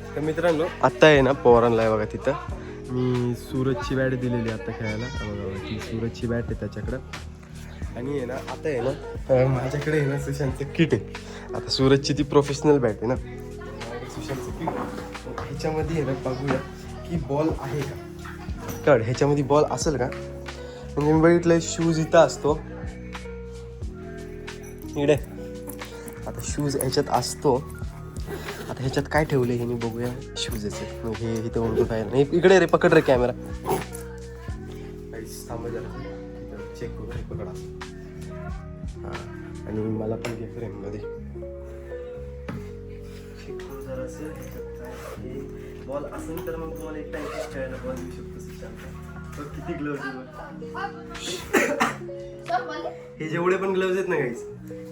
तर मित्रांनो आत्ता आहे ना पोरांना आहे बघा तिथं मी सूरजची बॅट दिलेली आता खेळायला बघा ती सूरजची बॅट आहे त्याच्याकडं आणि आहे ना आता आहे ना माझ्याकडे आहे ना सुशांतचं किट आहे आता सूरजची ती प्रोफेशनल बॅट आहे ना सुशांतचं किट ह्याच्यामध्ये आहे ना बघूया की बॉल आहे का कळ ह्याच्यामध्ये बॉल असेल का म्हणजे मी बघितलं शूज इथं असतो इकडे आता शूज ह्याच्यात असतो आता ह्याच्यात काय ठेवलं हे मी बघूया शूज याचे मग हे इथं म्हणतो काय नाही इकडे रे पकड रे कॅमेरा चेक करू हे पकडा हां आणि मला पण घे फ्रेममध्ये चेक करू जरा असेल बॉल असेल तर मग तुम्हाला एक टाइम खेळायला बॉल देऊ शकतो बघ किती ग्लोव्ज हे जेवढे पण ग्लोव्ज आहेत ना गाईस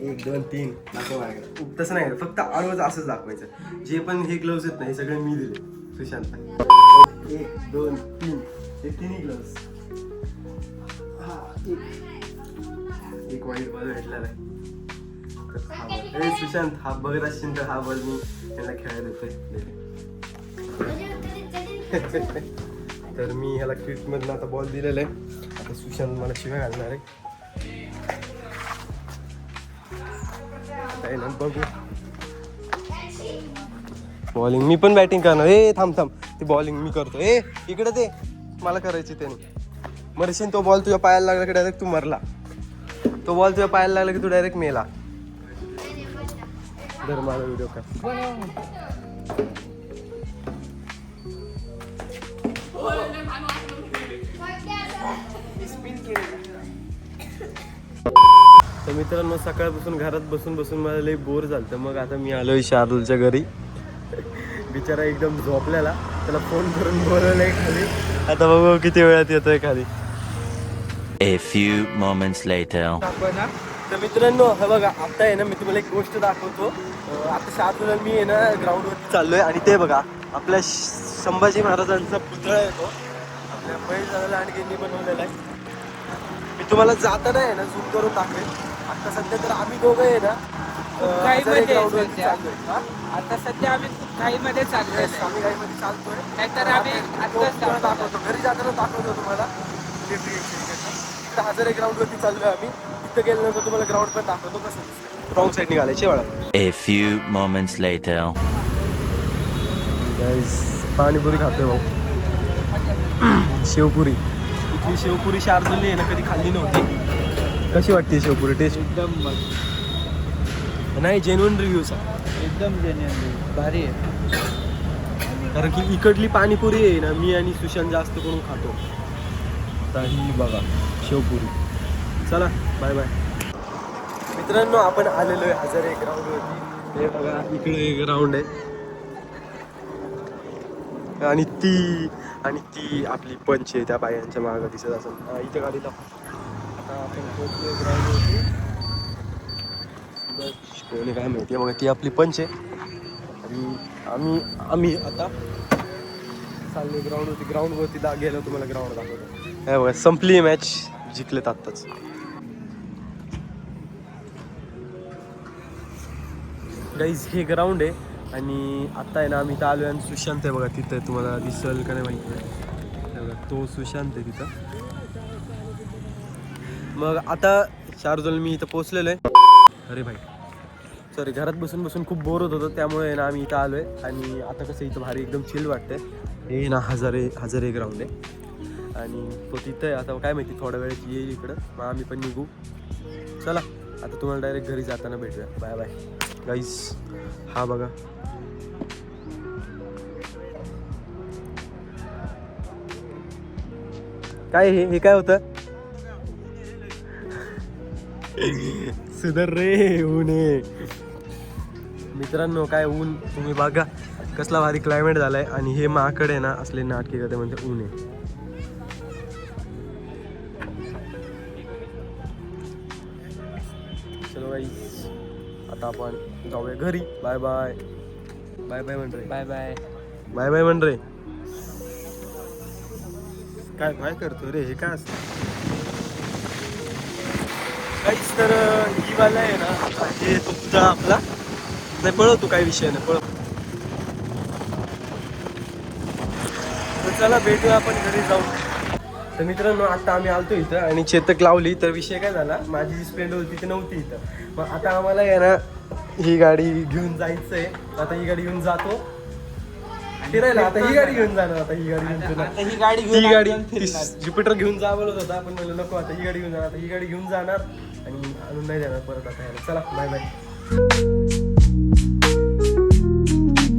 1 2 3 असं वागायला तसं नाही फक्त आडवं असंच दाखवायचं जे पण हे ग्लोव्ज आहेत ना हे सगळे मी दिले सुशांत 1 2 3 हे तिन्ही ग्लोव्ज एक वाईट बॉल भेटला नाही तर सुशांत हा बघत असशील तर हा बॉल मी यांना खेळायला देतोय तर मी ह्याला किटमधनं आता बॉल दिलेला आहे आता सुशांत मला शिव्या घालणार आहे ना बघू बॉलिंग मी पण बॅटिंग करणार थांब ती बॉलिंग मी करतो इकडे ते मला करायची त्याने मरशीन तो बॉल तुझ्या पायाला लागला की डायरेक्ट तू मरला तो बॉल तुझ्या पायाला लागला की तू डायरेक्ट मेला धर मला व्हिडिओ कर तर मित्रांनो सकाळपासून घरात बसून मला लई बोर झालं तर मग आता मी आलोय शार्दूलच्या घरी बिचारा एकदम झोपलेला त्याला फोन करून बोलवलंय खाली आता बघू किती वेळात येतोय खाली A few moments later. तर मित्रांनो हे बघा आता आहे ना मी तुम्हाला एक गोष्ट दाखवतो आता शार्दूलला मी आहे ना ग्राउंडवरती चाललोय आणि ते बघा आपल्या संभाजी महाराजांचा पुतळा आहे तो आपल्या बैलगाडा लांडगेंनी बनवलेला आहे मी तुम्हाला जाताना आहे ना झूम करून दाखवेल आता सध्या तर आम्ही दोघं आहे ना आता सध्या आम्ही घाईमध्ये चाललोय आम्ही गाईमध्ये चालतोय नाहीतर आम्ही दाखवतो घरी जाताना दाखवतो तुम्हाला इकडे हजारे ग्राउंडवरती चाललोय आम्ही तिथं गेल्यानंतर तुम्हाला ग्राउंड पण दाखवतो कसं रॉंग साईड निघालायचे वाळा A few moments later. Panipuri खातोय भाऊ शेवपुरी इथली शेवपुरी शार्दूलने आहे ना कधी खाल्ली नव्हती कशी वाटते शेवपुरी टेस्ट एकदम नाही जेन्युइन रिव्ह्यूज एकदम भारी आहे कारण की इकडली पाणीपुरी आहे ना मी आणि सुशांत जास्त करून खातो आता ही बघा शेवपुरी चला बाय बाय मित्रांनो आपण आलेलो आहे हजारे ग्राउंडवरती हे बघा इकडे ग्राउंड आहे आणि ती आपली पंच आहे त्या बायांच्या मागं दिसत असेल इथे गाडीला आता आपण पोहोचलोय ग्राउंडवरती कोणी काय माहिती मग ती आपली पंच आहे आणि आम्ही आता चाललोय ग्राउंडवरती गेलो तुम्हाला ग्राउंड दाखवतो हे बघा संपली मॅच जिंकलेत आत्ताच गाईज हे ग्राउंड आहे आणि आता आहे ना आम्ही इथं आलो आणि सुशांत आहे बघा तिथं तुम्हाला दिसेल का नाही माहिती नाही बघा तो सुशांत आहे तिथं मग आता शार्दूल मी इथं पोचलेलो आहे अरे भाई सॉरी घरात बसून खूप बोर होत होतं त्यामुळे ना आम्ही इथं आलो आहे आणि आता कसं इथं भारी एकदम चिल वाटतंय हे ना हजारे ग्राउंड आहे आणि तो तिथं आहे आता काय माहिती थोड्या वेळेत येईल इकडं मग आम्ही पण निघू चला आता तुम्हाला डायरेक्ट घरी जाताना भेटूया बाय बाय गाईस हा बघा काय हे काय होतं सुधर रे ऊन मित्रांनो काय ऊन तुम्ही बघा कसला भारी क्लायमेट झालाय आणि हे माकडे ना असले नाटके करते म्हणजे ऊन आहे चलो गाईस आता आपण जाऊया घरी बाय बाय बाय बाय म्हण रे बाय बाय बाय बाय म्हण रे काय काय करतो रे हे काय असतं काहीच तर ही वाला आहे ना हे तुमचा आपला नाही पळव तू, काही विषय नाही पळव. तर चला भेटूया आपण घरी जाऊ. तर मित्रांनो आता आम्ही आलतो इथं आणि चेतक लावली. तर विषय काय झाला, माझी जी स्प्लेंडर होती ती नव्हती इथं. मग आता आम्हाला आहे ना ही गाडी घेऊन जायचंय. आता ही गाडी घेऊन जातो फिरायला. आता ही गाडी घेऊन जाणार. आता ही गाडी घेऊन फिरणार. आता ही गाडी ती घेऊन गाडी आपण फिरणार. ज्युपिटर घेऊन जा बोलत होता पण म्हणलं नको, आता ही गाडी घेऊन जाणार. आता ही गाडी घेऊन जाणार आणि आणून नाही देणार परत. आता यायला चला बाय बाय.